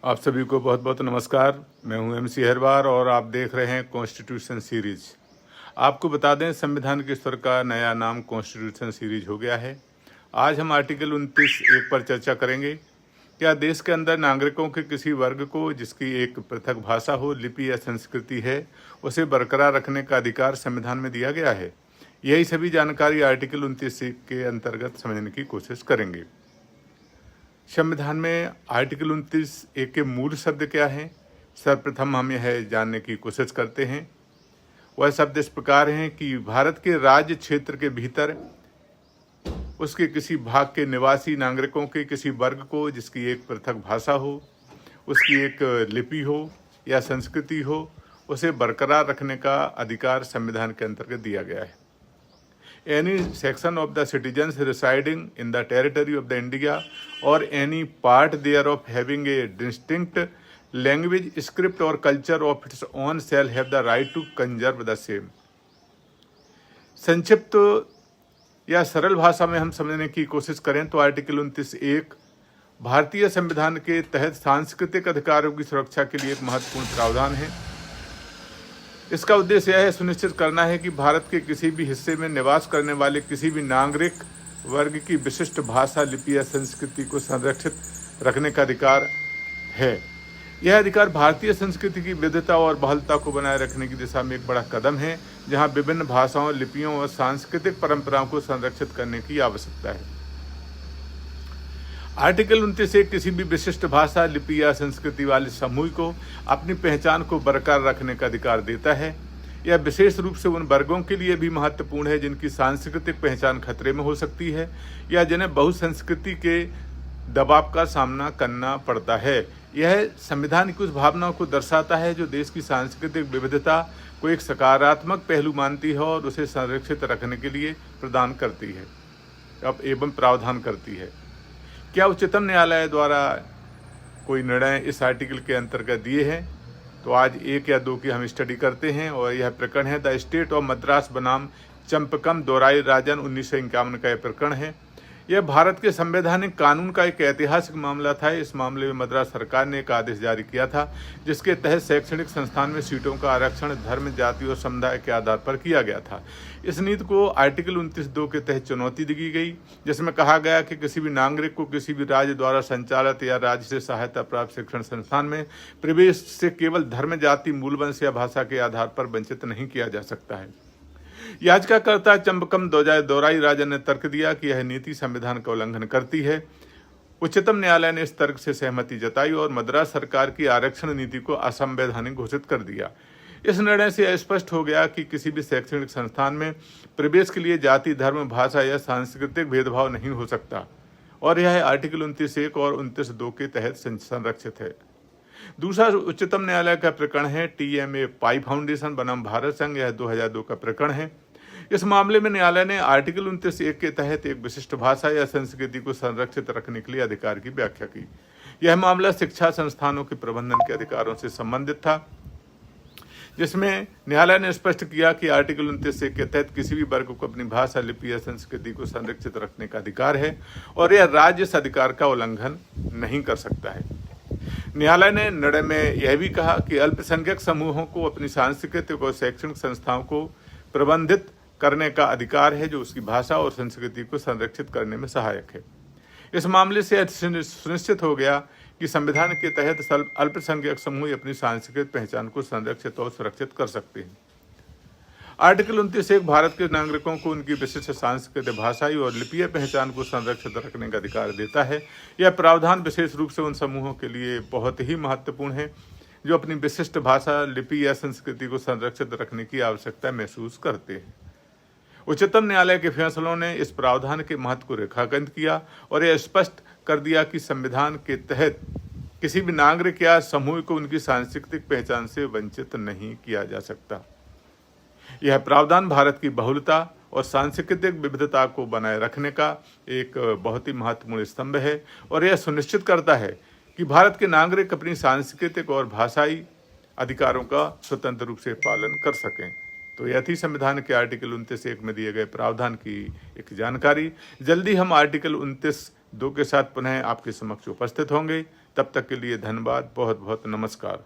आप सभी को बहुत बहुत नमस्कार। मैं हूं MC हरवार और आप देख रहे हैं कॉन्स्टिट्यूशन सीरीज। आपको बता दें, संविधान के स्वर का नया नाम कॉन्स्टिट्यूशन सीरीज हो गया है। आज हम आर्टिकल 29(1) पर चर्चा करेंगे। क्या देश के अंदर नागरिकों के किसी वर्ग को जिसकी एक पृथक भाषा हो, लिपि या संस्कृति है, उसे बरकरार रखने का अधिकार संविधान में दिया गया है? यही सभी जानकारी आर्टिकल 29(1) के अंतर्गत समझने की कोशिश करेंगे। संविधान में आर्टिकल 29(1) के मूल शब्द क्या हैं? सर्वप्रथम हम यह जानने की कोशिश करते हैं। वह शब्द इस प्रकार हैं कि भारत के राज्य क्षेत्र के भीतर उसके किसी भाग के निवासी नागरिकों के किसी वर्ग को जिसकी एक पृथक भाषा हो, उसकी एक लिपि हो या संस्कृति हो, उसे बरकरार रखने का अधिकार संविधान के अंतर्गत दिया गया है। Any section of the citizens residing in the territory of the India or any part thereof having a distinct language, script or culture of its own shall have the right to conserve the same। संक्षिप्त या सरल भाषा में हम समझने की कोशिश करें तो आर्टिकल 29(1) भारतीय संविधान के तहत सांस्कृतिक अधिकारों की सुरक्षा के लिए एक महत्वपूर्ण प्रावधान है। इसका उद्देश्य यह है सुनिश्चित करना है कि भारत के किसी भी हिस्से में निवास करने वाले किसी भी नागरिक वर्ग की विशिष्ट भाषा, लिपि या संस्कृति को संरक्षित रखने का अधिकार है। यह अधिकार भारतीय संस्कृति की विविधता और बहुलता को बनाए रखने की दिशा में एक बड़ा कदम है, जहां विभिन्न भाषाओं, लिपियों और सांस्कृतिक परंपराओं को संरक्षित करने की आवश्यकता है। आर्टिकल 29(1) किसी भी विशिष्ट भाषा, लिपि या संस्कृति वाले समूह को अपनी पहचान को बरकरार रखने का अधिकार देता है। यह विशेष रूप से उन वर्गों के लिए भी महत्वपूर्ण है जिनकी सांस्कृतिक पहचान खतरे में हो सकती है या जिन्हें बहुसंस्कृति के दबाव का सामना करना पड़ता है। यह संविधान की उस भावनाओं को दर्शाता है जो देश की सांस्कृतिक विविधता को एक सकारात्मक पहलू मानती है और उसे संरक्षित रखने के लिए प्रदान करती है एवं प्रावधान करती है। क्या उच्चतम न्यायालय द्वारा कोई निर्णय इस आर्टिकल के अंतर्गत दिए हैं? तो आज 1 या 2 की हम स्टडी करते हैं और यह प्रकरण है द स्टेट ऑफ मद्रास बनाम चंपकम दोराई राजन 1951 का यह प्रकरण है। यह भारत के संवैधानिक कानून का एक ऐतिहासिक मामला था। इस मामले में मद्रास सरकार ने एक आदेश जारी किया था जिसके तहत शैक्षणिक संस्थान में सीटों का आरक्षण धर्म, जाति और समुदाय के आधार पर किया गया था। इस नीति को आर्टिकल 29(2) के तहत चुनौती दी गई, जिसमें कहा गया कि किसी भी नागरिक को किसी भी राज्य द्वारा संचालित या राज्य से सहायता प्राप्त शिक्षण संस्थान में प्रवेश से केवल धर्म, जाति, मूल वंश या भाषा के आधार पर वंचित नहीं किया जा सकता है। याचिकाकर्ता चंपकम दोराई राजन ने तर्क दिया कि यह नीति संविधान का उल्लंघन करती है। उच्चतम न्यायालय ने इस तर्क से सहमति जताई और मद्रास सरकार की आरक्षण नीति को असंवैधानिक घोषित कर दिया। इस निर्णय से यह स्पष्ट हो गया कि किसी भी शैक्षणिक संस्थान में प्रवेश के लिए जाति, धर्म, भाषा या सांस्कृतिक भेदभाव नहीं हो सकता और यह आर्टिकल 29(1) और 29(2) के तहत संरक्षित है। दूसरा उच्चतम न्यायालय का प्रकरण है TMA पाई फाउंडेशन बनाम भारत संघ। यह 2002 का प्रकरण है। इस मामले में न्यायालय ने आर्टिकल 29(1) के तहत एक विशिष्ट भाषा या संस्कृति को संरक्षित रखने के लिए अधिकार की व्याख्या की। यह मामला शिक्षा संस्थानों के प्रबंधन के अधिकारों से संबंधित था, जिसमें न्यायालय ने स्पष्ट किया कि आर्टिकल 29(1) के तहत किसी भी वर्ग को अपनी भाषा, लिपि या संस्कृति को संरक्षित रखने का अधिकार है और यह राज्य इस अधिकार का उल्लंघन नहीं कर सकता है। न्यायालय ने निर्णय में यह भी कहा कि अल्पसंख्यक समूहों को अपनी सांस्कृतिक और शैक्षणिक संस्थाओं को प्रबंधित करने का अधिकार है जो उसकी भाषा और संस्कृति को संरक्षित करने में सहायक है। इस मामले से सुनिश्चित हो गया कि संविधान के तहत अल्पसंख्यक समूह अपनी सांस्कृतिक पहचान को संरक्षित और सुरक्षित कर सकते हैं। आर्टिकल 29(1) भारत के नागरिकों को उनकी विशिष्ट सांस्कृतिक, भाषाई और लिपीय पहचान को संरक्षित रखने का अधिकार देता है। यह प्रावधान विशेष रूप से उन समूहों के लिए बहुत ही महत्वपूर्ण है जो अपनी विशिष्ट भाषा, लिपि या संस्कृति को संरक्षित रखने की आवश्यकता महसूस करते हैं। उच्चतम न्यायालय के फैसलों ने इस प्रावधान के महत्व को रेखांकित किया और यह स्पष्ट कर दिया कि संविधान के तहत किसी भी नागरिक या समूह को उनकी सांस्कृतिक पहचान से वंचित नहीं किया जा सकता। यह प्रावधान भारत की बहुलता और सांस्कृतिक विविधता को बनाए रखने का एक बहुत ही महत्वपूर्ण स्तंभ है और यह सुनिश्चित करता है कि भारत के नागरिक अपनी सांस्कृतिक और भाषाई अधिकारों का स्वतंत्र रूप से पालन कर सकें। तो यह थी संविधान के आर्टिकल 29(1) में दिए गए प्रावधान की एक जानकारी। जल्दी हम आर्टिकल 29(2) के साथ पुनः आपके समक्ष उपस्थित होंगे। तब तक के लिए धन्यवाद, बहुत बहुत नमस्कार।